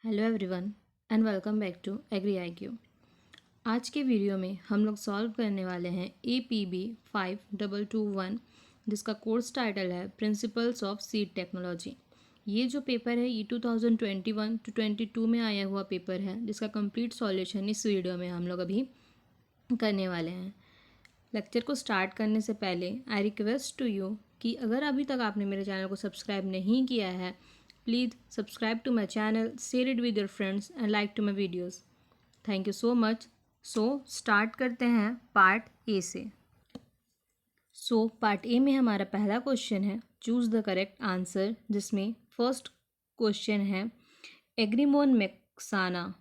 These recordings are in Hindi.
Hello everyone and welcome back to agri IQ। आज के वीडियो में हम लोग सॉल्व करने वाले हैं APB 5221 जिसका कोर्स टाइटल है प्रिंसिपल्स ऑफ सीड टेक्नोलॉजी। ये जो पेपर है ये 2021 to 22 में आया हुआ पेपर है जिसका कंप्लीट सॉल्यूशन इस वीडियो में हम लोग अभी करने वाले हैं। लेक्चर को स्टार्ट करने से पहले आई रिक्वेस्ट टू यू कि अगर अभी तक आपने मेरे चैनल को सब्सक्राइब नहीं किया है, please subscribe to my channel, share it with your friends and like to my videos. Thank you so much. Start करते हैं पार्ट ए से। पार्ट ए में हमारा पहला क्वेश्चन है चूज़ द करेक्ट आंसर, जिसमें फर्स्ट क्वेश्चन है एग्रीमोन mexicana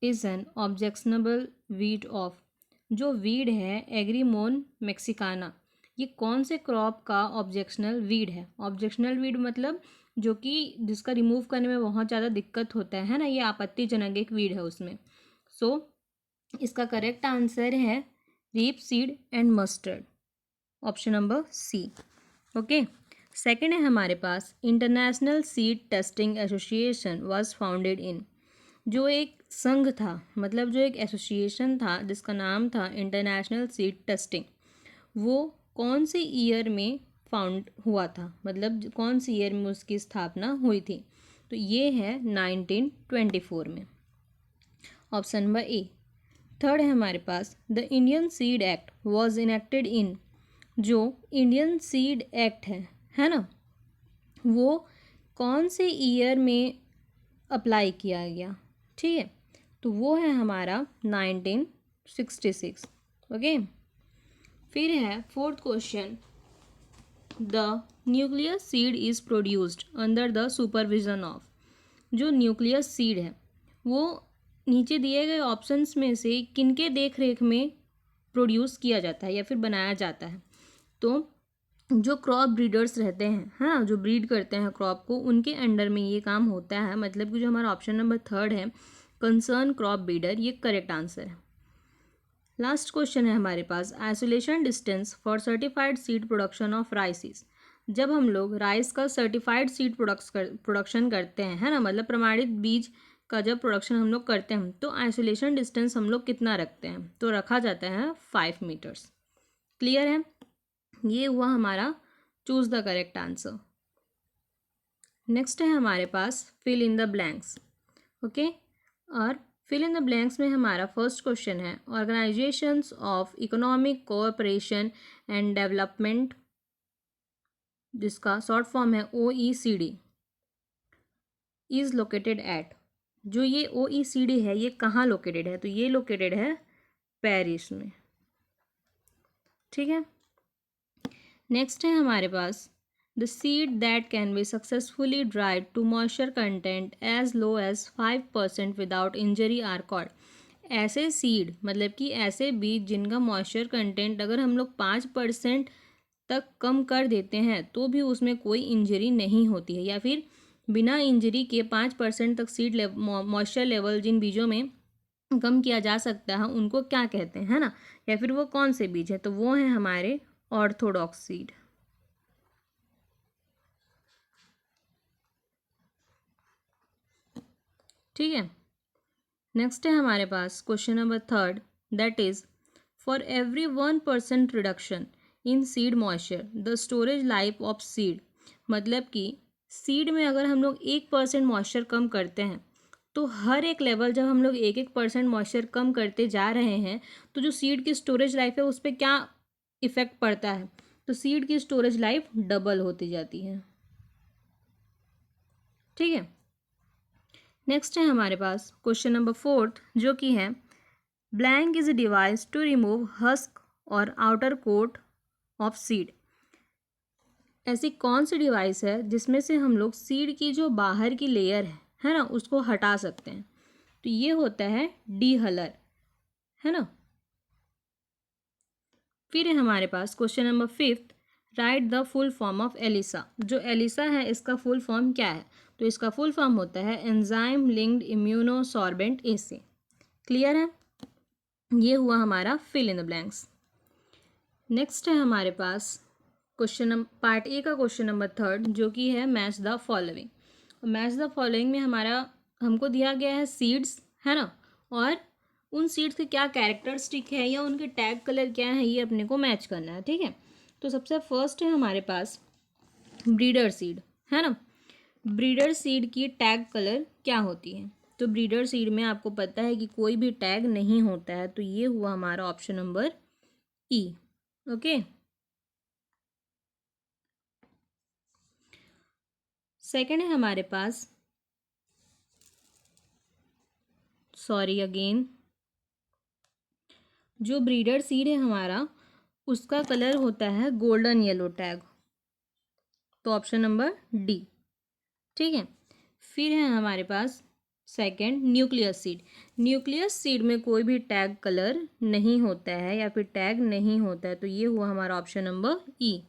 is an objectionable weed of. जो वीड है एग्रीमोन मैक्सिकाना, ये कौन से क्रॉप का ऑब्जेक्शनल वीड है? ऑब्जेक्शनल वीड मतलब जो कि जिसका रिमूव करने में बहुत ज़्यादा दिक्कत होता है ना, ये आपत्तिजनक एक वीड है उसमें। इसका करेक्ट आंसर है rape seed and mustard, option number c. Okay, second है हमारे पास international seed testing association was founded in. जो एक संघ था, मतलब जो एक एसोसिएशन था जिसका नाम था इंटरनेशनल सीड टेस्टिंग, वो कौन से ईयर में फाउंड हुआ था, मतलब कौन सी ईयर में उसकी स्थापना हुई थी? तो ये है 1924 में, ऑप्शन नंबर ए। थर्ड है हमारे पास the Indian seed act was enacted in. जो इंडियन सीड एक्ट है ना, वो कौन से ईयर में अप्लाई किया गया? ठीक है, तो वो है हमारा 1966। ओके, फिर है fourth question the nucleus seed is produced under the supervision of. जो न्यूक्लियस सीड है वो नीचे दिए गए ऑप्शंस में से किनके देख रेख में प्रोड्यूस किया जाता है या फिर बनाया जाता है? तो जो क्रॉप ब्रीडर्स रहते हैं, हाँ, जो ब्रीड करते हैं क्रॉप को, उनके अंडर में ये काम होता है। मतलब कि जो हमारा ऑप्शन नंबर थर्ड है कंसर्न क्रॉप ब्रीडर, ये करेक्ट आंसर है। लास्ट क्वेश्चन है हमारे पास isolation distance for certified seed production of rices. जब हम लोग राइस का सर्टिफाइड सीड प्रोडक्शन करते हैं, है ना, मतलब प्रमाणित बीज का जब प्रोडक्शन हम लोग करते हैं, तो आइसोलेशन डिस्टेंस हम लोग कितना रखते हैं? तो रखा जाता है 5 मीटर्स। क्लियर है? ये हुआ हमारा choose the correct answer. Next है हमारे पास fill in the blanks. Okay, और फिल इन द ब्लैंक्स में हमारा फर्स्ट क्वेश्चन है organisations of economic cooperation and development, जिसका शॉर्ट फॉर्म है OECD, इज़ लोकेटेड एट। जो ये OECD है ये कहाँ लोकेटेड है? तो ये लोकेटेड है पेरिस में। ठीक है, नेक्स्ट है हमारे पास the seed that can be successfully dried to moisture content as low as 5% without injury are called. ऐसे सीड मतलब कि ऐसे बीज जिनका मॉइस्चर कंटेंट अगर हम लोग 5% तक कम कर देते हैं तो भी उसमें कोई इंजरी नहीं होती है, या फिर बिना इंजरी के 5% तक सीड मॉइस्चर लेवल जिन बीजों में कम किया जा सकता है उनको क्या कहते हैं, है ना, या फिर वो कौन से बीज है? तो वो है हमारे ऑर्थोडॉक्स सीड। ठीक है, नेक्स्ट है हमारे पास question number third, that is for every 1% reduction in seed moisture the storage life of seed. मतलब कि सीड में अगर हम लोग 1% मॉइस्चर कम करते हैं तो हर एक लेवल जब हम लोग 1% मॉइस्चर कम करते जा रहे हैं तो जो सीड की स्टोरेज लाइफ है उस पर क्या इफेक्ट पड़ता है? तो सीड की स्टोरेज लाइफ डबल होती जाती है। ठीक है, नेक्स्ट है हमारे पास क्वेश्चन नंबर फोर्थ, जो कि है blank is a device to remove husk और आउटर कोट ऑफ सीड। ऐसी कौन सी डिवाइस है जिसमें से हम लोग सीड की जो बाहर की लेयर है ना, उसको हटा सकते हैं? तो ये होता है डीहलर, है ना। फिर है हमारे पास question number fifth, write the full form of ELISA. जो एलिसा है इसका फुल फॉर्म क्या है? तो इसका फुल फॉर्म होता है enzyme linked immunosorbent assay. Clear है? ये हुआ हमारा fill in the blanks. Next है हमारे पास क्वेश्चन पार्ट ए का क्वेश्चन नंबर थर्ड, जो कि है match the following. Match the following में हमको दिया गया है सीड्स, है ना, और उन सीड्स के क्या कैरेक्टरिस्टिक है या उनके टैग कलर क्या है ये अपने को मैच करना है, ठीक है। तो सबसे फर्स्ट है हमारे पास ब्रीडर सीड, है ना। ब्रीडर सीड की टैग कलर क्या होती है? तो ब्रीडर सीड में आपको पता है कि कोई भी टैग नहीं होता है, तो ये हुआ हमारा option number e. Okay, second है हमारे पास, सॉरी अगेन, जो ब्रीडर सीड है हमारा उसका कलर होता है गोल्डन येलो टैग, तो ऑप्शन नंबर डी, ठीक है। फिर है हमारे पास second nucleus seed. Nucleus seed में कोई भी टैग कलर नहीं होता है या फिर टैग नहीं होता है, तो ये हुआ हमारा ऑप्शन नंबर ई।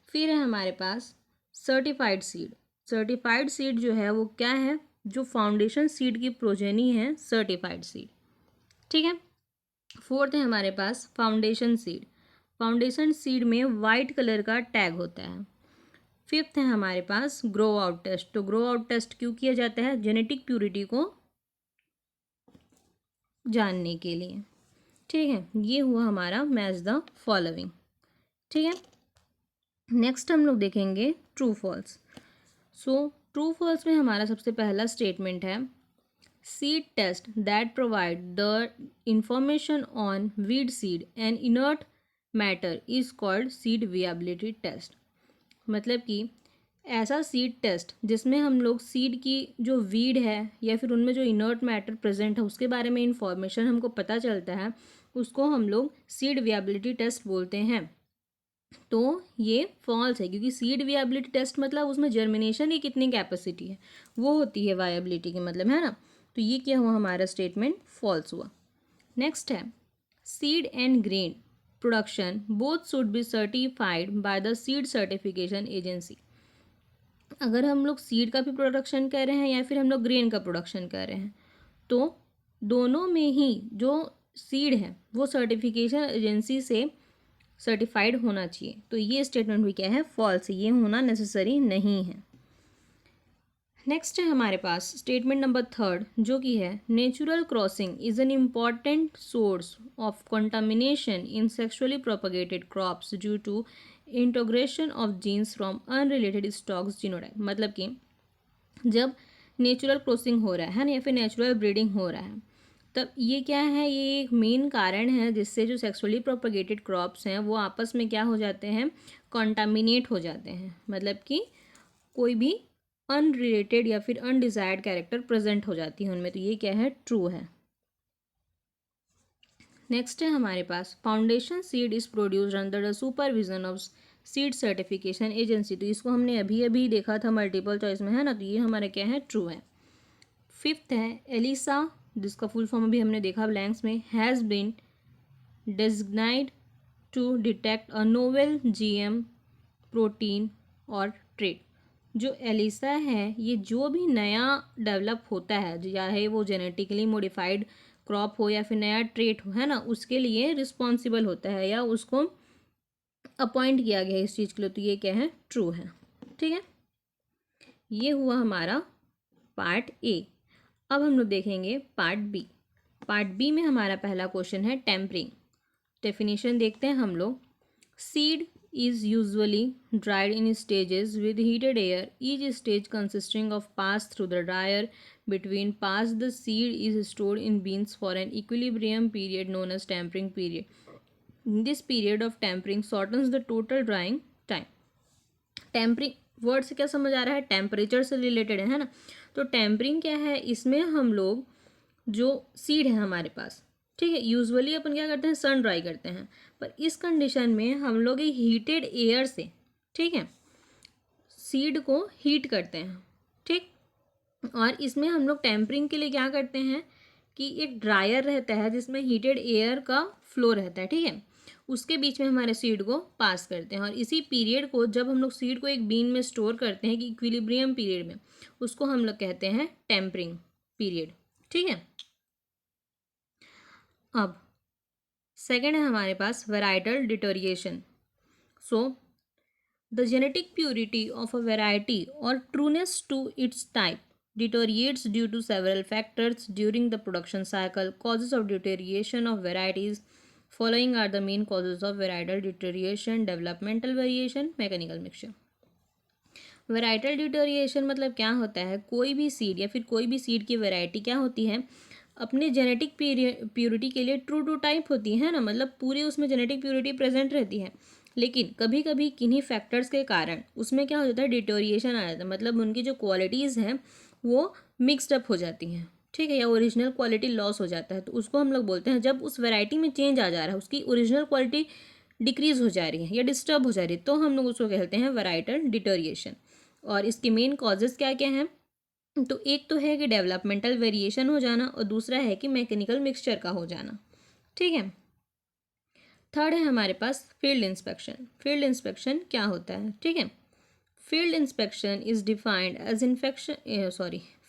फिर है हमारे पास सर्टिफाइड सीड। सर्टिफाइड सीड जो है वो क्या है? जो फाउंडेशन सीड की प्रोजेनी है सर्टिफाइड सीड, ठीक है। फोर्थ है हमारे पास फाउंडेशन सीड। फाउंडेशन सीड में वाइट कलर का टैग होता है। फिफ्थ है हमारे पास ग्रो आउट टेस्ट। तो ग्रो आउट टेस्ट क्यों किया जाता है? जेनेटिक प्यूरिटी को जानने के लिए, ठीक है। ये हुआ हमारा मैच द फॉलोइंग, ठीक है। नेक्स्ट हम लोग देखेंगे true false. So true false में हमारा सबसे पहला स्टेटमेंट है seed test that provide the information on weed seed and inert matter is called seed viability test. मतलब कि ऐसा सीड टेस्ट जिसमें हम लोग सीड की जो वीड है या फिर उनमें जो इनर्ट मैटर प्रेजेंट है उसके बारे में इंफॉर्मेशन हमको पता चलता है, उसको हम लोग सीड विएबिलिटी टेस्ट बोलते हैं। तो ये फॉल्स है, क्योंकि सीड विएबिलिटी टेस्ट मतलब उसमें जर्मिनेशन की कितनी कैपेसिटी है वो होती है वायबिलिटी की मतलब, है ना। तो ये क्या हुआ हमारा स्टेटमेंट फॉल्स हुआ। नेक्स्ट है seed and grain production both should be certified by the seed certification agency. अगर हम लोग सीड का भी प्रोडक्शन कर रहे हैं या फिर हम लोग ग्रेन का प्रोडक्शन कर रहे हैं, तो दोनों में ही जो सीड है वो सर्टिफिकेशन एजेंसी से सर्टिफाइड होना चाहिए। तो ये स्टेटमेंट भी क्या है? फॉल्स, ये होना नेसेसरी नहीं है। नेक्स्ट है हमारे पास स्टेटमेंट नंबर थर्ड, जो कि है natural crossing is an important source of contamination in sexually propagated crops due to integration of genes from unrelated stocks genotype. मतलब कि जब नेचुरल क्रॉसिंग हो रहा है ना या फिर नेचुरल ब्रीडिंग हो रहा है, तब ये क्या है? ये एक मेन कारण है जिससे जो सेक्सुअली प्रोपगेटेड क्रॉप्स हैं वो आपस में क्या हो जाते हैं? कॉन्टामिनेट हो जाते हैं। मतलब कि कोई भी अनरिलेटेड या फिर अनडिजायर्ड कैरेक्टर प्रेजेंट हो जाती है उनमें, तो ये क्या है? ट्रू है। नेक्स्ट है हमारे पास foundation seed is produced under the supervision of seed certification agency. तो इसको हमने अभी अभी देखा था मल्टीपल चॉइस में, है ना। तो ये हमारा क्या है? ट्रू है। फिफ्थ है एलिसा, जिसका फुल फॉर्म अभी हमने देखा ब्लैंक्स में, has been designated to detect a novel GM protein और ट्रेट। जो एलिसा है ये जो भी नया डेवलप होता है, चाहे वो जेनेटिकली मॉडिफाइड क्रॉप हो या फिर नया ट्रेट हो, है ना, उसके लिए रिस्पॉन्सिबल होता है या उसको अपॉइंट किया गया है इस चीज़ के लिए। तो ये क्या है? ट्रू है, ठीक है। ये हुआ हमारा पार्ट ए। अब हम लोग देखेंगे पार्ट बी। पार्ट बी में हमारा पहला क्वेश्चन है टेम्परिंग। डेफिनेशन देखते हैं हम लोग। Seed is usually dried in stages with heated air, each stage consisting of pass through the dryer. Between pass, the seed is stored in beans for an equilibrium period known as tempering period. This period of tempering shortens the total drying time. Tempering word से क्या समझ आ रहा है? टेम्परेचर से रिलेटेड है ना। तो टेम्परिंग क्या है? इसमें हम लोग जो सीड है हमारे पास, ठीक है, यूजुअली अपन क्या करते हैं? सन ड्राई करते हैं, पर इस कंडीशन में हम लोग एक हीटेड एयर से, ठीक है, सीड को हीट करते हैं, ठीक। और इसमें हम लोग टेम्परिंग के लिए क्या करते हैं कि एक ड्रायर रहता है जिसमें हीटेड एयर का फ्लो रहता है, ठीक है, उसके बीच में हमारे सीड को पास करते हैं। और इसी पीरियड को जब हम लोग सीड को एक बीन में स्टोर करते हैं कि इक्विलिब्रियम पीरियड में, उसको हम लोग कहते हैं टेम्परिंग पीरियड, ठीक है। अब सेकेंड है हमारे पास varietal deterioration. So the genetic purity of a variety और trueness to its type deteriorates due to several factors during the production cycle. Causes of deterioration of varieties following are the main causes of varietal deterioration: developmental variation, mechanical mixture. Varietal deterioration मतलब क्या होता है, कोई भी सीड या फिर कोई भी सीड की वैरायटी क्या होती है, अपने जेनेटिक प्योरिटी के लिए ट्रू टू टाइप होती है ना, मतलब पूरी उसमें जेनेटिक प्योरिटी प्रेजेंट रहती है, लेकिन कभी कभी किन्हीं फैक्टर्स के कारण उसमें क्या हो जाता है, डिटोरिएशन आ जाता है, मतलब उनकी जो क्वालिटीज़ हैं वो मिक्सड अप हो जाती हैं, ठीक है, या ओरिजिनल क्वालिटी लॉस हो जाता है, तो उसको हम लोग बोलते हैं, जब उस वैरायटी में चेंज आ जा रहा है, उसकी ओरिजिनल क्वालिटी डिक्रीज हो जा रही है या डिस्टर्ब हो जा रही है, तो हम लोग उसको कहते हैं वेराइटल डिटोरिएशन। और इसके मेन कॉजेज़ क्या क्या हैं, तो एक तो है कि डेवलपमेंटल वेरिएशन हो जाना और दूसरा है कि मैकेनिकल मिक्सचर का हो जाना, ठीक है। थर्ड है हमारे पास फील्ड इंस्पेक्शन। फील्ड इंस्पेक्शन क्या होता है, ठीक है। Field inspection is defined as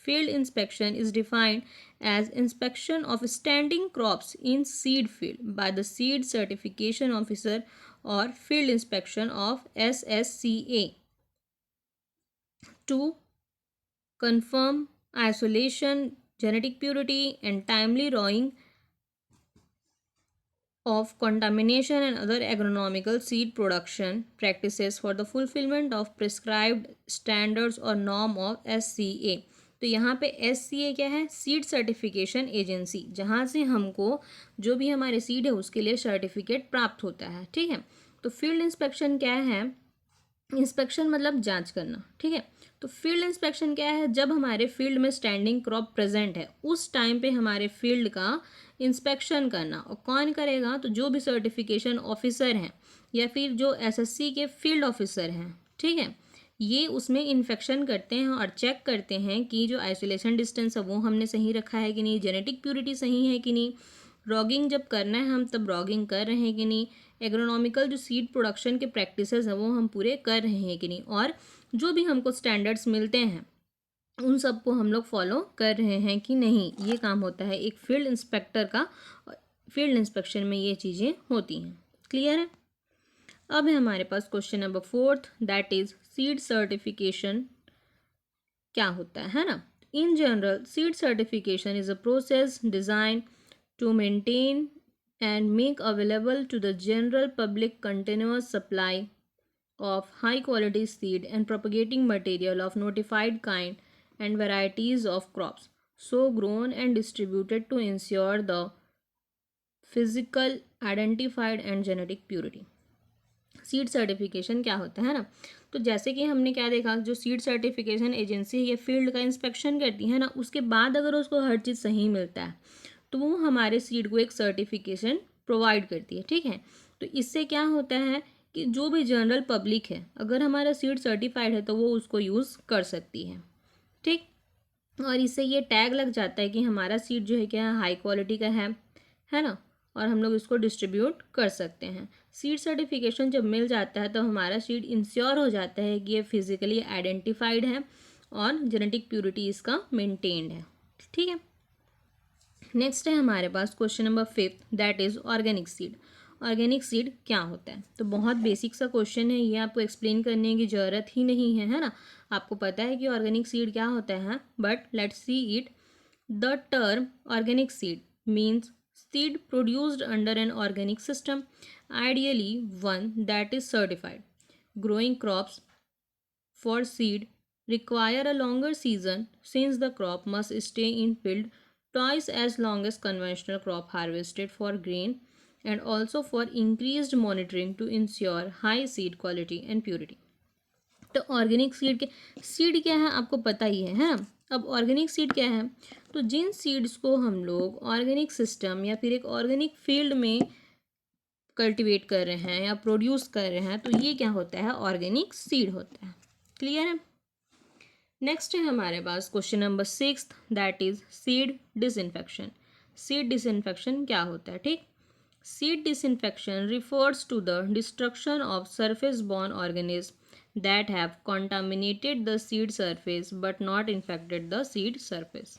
field inspection is defined as inspection of standing crops in seed field by the seed certification officer or field inspection of SSCA to confirm isolation, genetic purity and timely drawing of contamination and other agronomical seed production practices for the fulfillment of prescribed standards or norm of SCA। तो यहाँ पे SCA क्या है, सीड सर्टिफिकेशन एजेंसी, जहाँ से हमको जो भी हमारे सीड है उसके लिए सर्टिफिकेट प्राप्त होता है, ठीक है। तो फील्ड इंस्पेक्शन क्या है, इंस्पेक्शन मतलब जांच करना, ठीक है। तो फील्ड इंस्पेक्शन क्या है, जब हमारे फील्ड में स्टैंडिंग क्रॉप प्रेजेंट है उस टाइम पे हमारे फील्ड का इंस्पेक्शन करना, और कौन करेगा, तो जो भी सर्टिफिकेशन ऑफिसर हैं या फिर जो एसएससी के फील्ड ऑफिसर हैं, ठीक है, ये उसमें इंफेक्शन करते हैं और चेक करते हैं कि जो आइसोलेशन डिस्टेंस है वो हमने सही रखा है कि नहीं, जेनेटिक प्योरिटी सही है कि नहीं, रॉगिंग जब करना है हम तब रॉगिंग कर रहे हैं कि नहीं, एग्रोनॉमिकल जो सीड प्रोडक्शन के प्रैक्टिसेस हैं वो हम पूरे कर रहे हैं कि नहीं, और जो भी हमको स्टैंडर्ड्स मिलते हैं उन सबको हम लोग फॉलो कर रहे हैं कि नहीं, ये काम होता है एक फील्ड इंस्पेक्टर का। फील्ड इंस्पेक्शन में ये चीज़ें होती हैं, क्लियर है। अब है हमारे पास question number 4, that is seed certification क्या होता है ना। In general seed certification is a process design to maintain and make available to the general public continuous supply of high quality seed and propagating material of notified kind and varieties of crops so grown and distributed to ensure the physical identified and genetic purity। Seed certification क्या होता है ना, तो जैसे कि हमने क्या देखा, जो सीड सर्टिफिकेशन एजेंसी ये फील्ड का इंस्पेक्शन करती है ना, उसके बाद अगर उसको हर चीज़ सही मिलता है तो वो हमारे सीड को एक सर्टिफिकेशन प्रोवाइड करती है, ठीक है। तो इससे क्या होता है कि जो भी जनरल पब्लिक है अगर हमारा सीड सर्टिफाइड है तो वो उसको यूज़ कर सकती है, ठीक। और इससे ये टैग लग जाता है कि हमारा सीड जो है क्या हाई क्वालिटी का है ना, और हम लोग इसको डिस्ट्रीब्यूट कर सकते हैं। सीड सर्टिफिकेशन जब मिल जाता है तो हमारा सीड इंश्योर हो जाता है कि ये फिजिकली आइडेंटिफाइड है और जेनेटिक प्योरिटी इसका मेंटेन्ड है, ठीक है। नेक्स्ट है हमारे पास question number 5, that is organic seed. Organic seed क्या होता है, तो बहुत बेसिक सा क्वेश्चन है, ये आपको एक्सप्लेन करने की ज़रूरत ही नहीं है ना, आपको पता है कि ऑर्गेनिक सीड क्या होता है, but let's see it. The term organic seed means seed produced under an organic system, ideally one that is certified. Growing crops for seed require a longer season since the crop must stay in field twice as long as conventional crop harvested for grain, and also for increased monitoring to ensure high seed quality and purity। तो ऑर्गेनिक सीड क्या है आपको पता ही है ना। अब ऑर्गेनिक सीड क्या है, तो जिन सीड्स को हम लोग ऑर्गेनिक सिस्टम या फिर एक ऑर्गेनिक फील्ड में कल्टीवेट कर रहे हैं या प्रोड्यूस कर रहे हैं तो ये क्या होता है, ऑर्गेनिक सीड होता है, क्लियर है। नेक्स्ट है हमारे पास question number 6, that is seed disinfection. Seed disinfection क्या होता है, ठीक। Seed disinfection refers to the destruction of surface borne organism that have contaminated the seed surface but not infected the seed surface।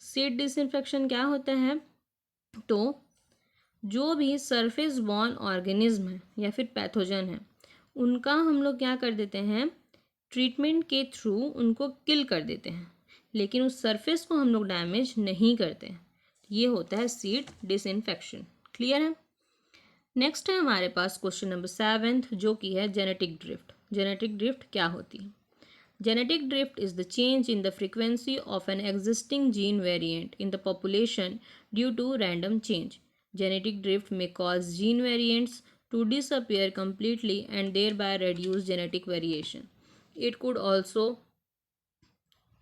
Seed disinfection क्या होता है, तो जो भी सरफेस बॉर्न ऑर्गेनिज्म है या फिर पैथोजन है उनका हम लोग क्या कर देते हैं, ट्रीटमेंट के थ्रू उनको किल कर देते हैं, लेकिन उस सरफेस को हम लोग डैमेज नहीं करते हैं। ये होता है सीड डिसइंफेक्शन। क्लियर है? नेक्स्ट है हमारे पास क्वेश्चन नंबर 7 जो कि है जेनेटिक ड्रिफ्ट। जेनेटिक ड्रिफ्ट क्या होती है? Genetic drift is the change in the frequency of an existing gene variant in the population due to random change. Genetic drift may cause gene variants to disappear completely and thereby reduce genetic variation. It could also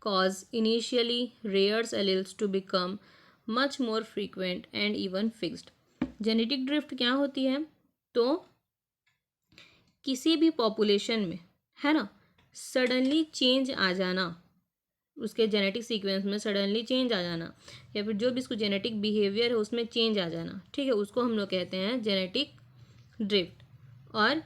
cause initially rare alleles to become much more frequent and even fixed. Genetic drift क्या होती है? तो किसी भी पॉपुलेशन में, है ना, सडनली चेंज आ जाना, उसके जेनेटिक सीक्वेंस में सडनली चेंज आ जाना, या फिर जो भी इसको जेनेटिक बिहेवियर है उसमें चेंज आ जाना, ठीक है, उसको हम लोग कहते हैं जेनेटिक ड्रिफ्ट। और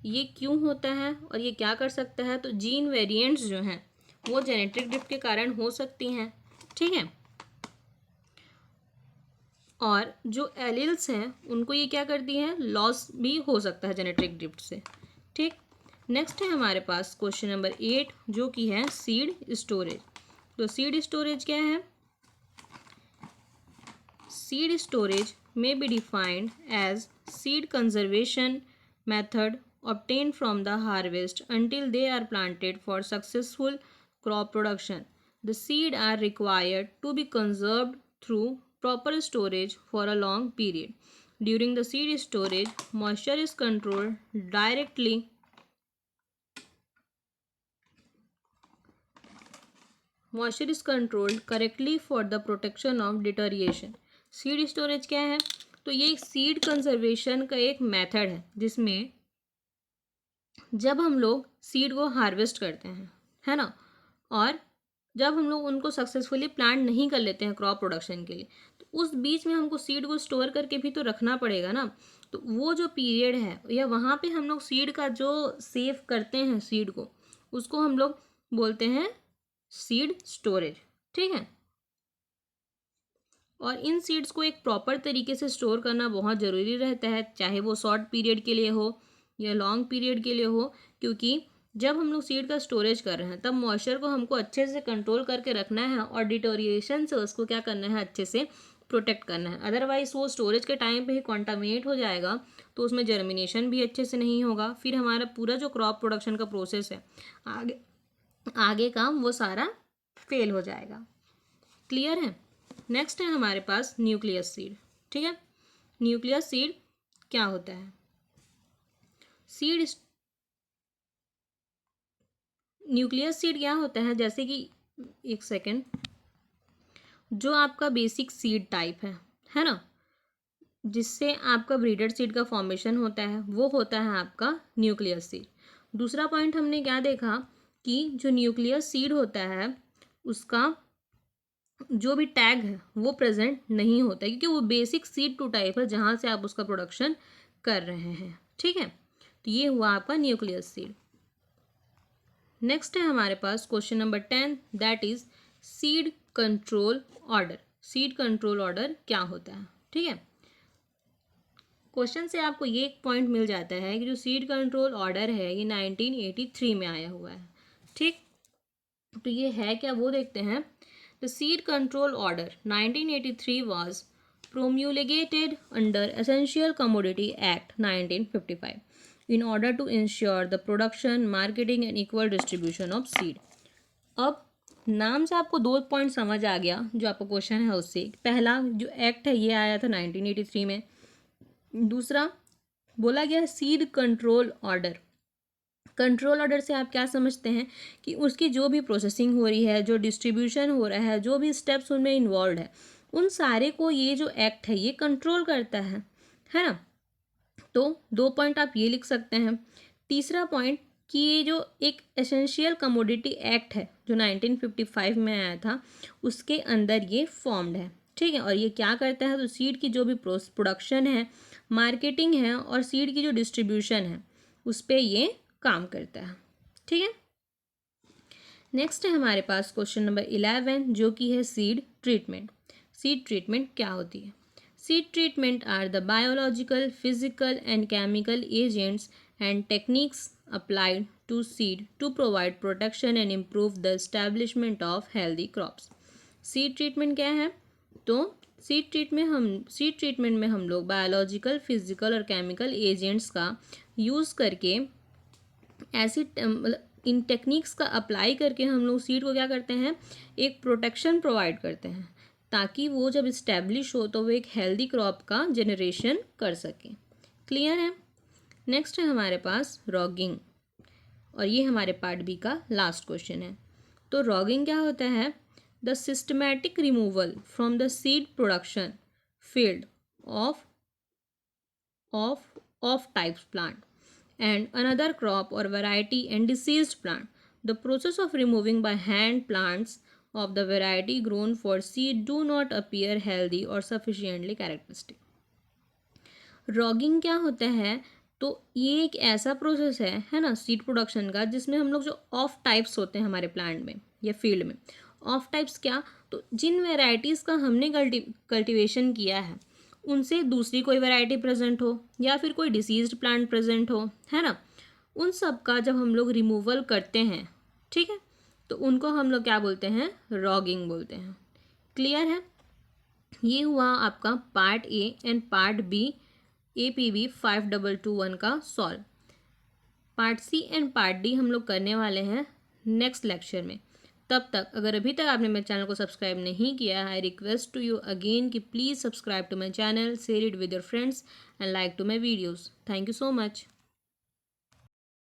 ये क्यों होता है और ये क्या कर सकता है? तो जीन वेरिएंट्स जो हैं वो जेनेटिक ड्रिफ्ट के कारण हो सकती हैं, ठीक है। और जो एलिल्स हैं उनको ये क्या करती हैं? लॉस भी हो सकता है जेनेटिक ड्रिफ्ट से, ठीक। नेक्स्ट है हमारे पास क्वेश्चन नंबर 8 जो कि है सीड स्टोरेज। तो सीड स्टोरेज क्या है? सीड स्टोरेज में be defined as seed conservation method obtained from the harvest until they are planted for successful crop production. The seed are required to be conserved through proper storage for a long period. During the seed storage, moisture is controlled directly. Moisture is controlled correctly for the protection of deterioration. Seed storage क्या है? तो ये सीड कंजर्वेशन का एक मेथड है जिसमें जब हम लोग सीड को हार्वेस्ट करते हैं, है ना, और जब हम लोग उनको सक्सेसफुली प्लांट नहीं कर लेते हैं क्रॉप प्रोडक्शन के लिए, तो उस बीच में हमको सीड को स्टोर करके भी तो रखना पड़ेगा ना। तो वो जो पीरियड है या वहाँ पे हम लोग सीड का जो सेव करते हैं सीड को, उसको हम लोग बोलते हैं सीड स्टोरेज, ठीक है। और इन सीड्स को एक प्रॉपर तरीके से स्टोर करना बहुत ज़रूरी रहता है, चाहे वो शॉर्ट पीरियड के लिए हो या लॉन्ग पीरियड के लिए हो, क्योंकि जब हम लोग सीड का स्टोरेज कर रहे हैं तब मॉइस्चर को हमको अच्छे से कंट्रोल करके रखना है और डिटोरिएशन से उसको क्या करना है? अच्छे से प्रोटेक्ट करना है। अदरवाइज वो स्टोरेज के टाइम पे ही कॉन्टामिनेट हो जाएगा तो उसमें जर्मिनेशन भी अच्छे से नहीं होगा, फिर हमारा पूरा जो क्रॉप प्रोडक्शन का प्रोसेस है आगे आगे का वो सारा फेल हो जाएगा। क्लियर है? नेक्स्ट है हमारे पास न्यूक्लियस सीड, ठीक है। न्यूक्लियस सीड क्या होता है? न्यूक्लियस सीड क्या होता है? जैसे कि एक सेकेंड, जो आपका बेसिक सीड टाइप है ना, जिससे आपका ब्रीडर सीड का फॉर्मेशन होता है, वो होता है आपका न्यूक्लियस सीड। दूसरा पॉइंट हमने क्या देखा कि जो न्यूक्लियस सीड होता है उसका जो भी टैग है वो प्रेजेंट नहीं होता है, क्योंकि वो बेसिक सीड टू टाइप है जहाँ से आप उसका प्रोडक्शन कर रहे हैं, ठीक है। तो ये हुआ आपका न्यूक्लियस सीड। नेक्स्ट है हमारे पास question number 10 that is seed control order. Seed control order क्या होता है? ठीक है, क्वेश्चन से आपको ये एक पॉइंट मिल जाता है कि जो सीड कंट्रोल ऑर्डर है ये 1983 में आया हुआ है, ठीक। तो ये है क्या वो देखते हैं। The seed control order 1983 was promulgated under Essential Commodity Act 1955 in order to ensure the production, marketing and equal distribution of seed. अब नाम से आपको दो पॉइंट समझ आ गया जो आपका क्वेश्चन है उससे। पहला जो एक्ट है ये आया था 1983 में, दूसरा बोला गया seed control order. Control order से आप क्या समझते हैं कि उसकी जो भी प्रोसेसिंग हो रही है, जो डिस्ट्रीब्यूशन हो रहा है, जो भी स्टेप्स उनमें इन्वॉल्व है, उन सारे को ये जो एक्ट है ये कंट्रोल करता है ना। तो दो पॉइंट आप ये लिख सकते हैं। तीसरा पॉइंट कि ये जो एक एसेंशियल कमोडिटी एक्ट है जो 1955 में आया था उसके अंदर ये फॉर्म्ड है, ठीक है। और ये क्या करता है, तो सीड की जो भी प्रोडक्शन है, मार्केटिंग है और सीड की जो डिस्ट्रीब्यूशन है उस पर ये काम करता है, ठीक है। नेक्स्ट है हमारे पास क्वेश्चन नंबर 11 जो कि है सीड ट्रीटमेंट। सीड ट्रीटमेंट क्या होती है? Seed treatment are the biological, physical and chemical agents and techniques applied to seed to provide protection and improve the establishment of healthy crops. Seed treatment क्या है? तो सीड ट्रीटमेंट में हम लोग बायोलॉजिकल, फिजिकल और केमिकल एजेंट्स का यूज़ करके ऐसी इन टेक्निक्स का अप्लाई करके हम लोग सीड को क्या करते हैं, एक प्रोटेक्शन प्रोवाइड करते हैं ताकि वो जब इस्टेब्लिश हो तो वो एक हेल्दी क्रॉप का जनरेशन कर सके। क्लियर है? नेक्स्ट है हमारे पास रॉगिंग, और ये हमारे पार्ट बी का लास्ट क्वेश्चन है। तो रॉगिंग क्या होता है? The systematic removal from the seed production field of types plant and another crop or variety and diseased plant. The process of removing by hand plants of the variety grown for seed do not appear healthy or sufficiently characteristic. Ragging क्या होता है? तो ये एक ऐसा प्रोसेस है ना, सीड प्रोडक्शन का, जिसमें हम लोग जो ऑफ टाइप्स होते हैं हमारे प्लांट में या फील्ड में, ऑफ टाइप्स क्या, तो जिन वेराइटीज़ का हमने कल्टिवेशन किया है उनसे दूसरी कोई वैरायटी प्रेजेंट हो या फिर कोई डिसीज्ड प्लांट प्रेजेंट हो, है ना, उन सब का जब हम लोग रिमूवल करते हैं, ठीक है, तो उनको हम लोग क्या बोलते हैं? रॉगिंग बोलते हैं। क्लियर है? ये हुआ आपका part A and part B APB 5221 का solve. Part C and part D हम लोग करने वाले हैं नेक्स्ट लेक्चर में। तब तक अगर अभी तक आपने मेरे चैनल को सब्सक्राइब नहीं किया है, I request to you again कि please subscribe to my channel, share it with your friends and like to my videos. Thank you so much.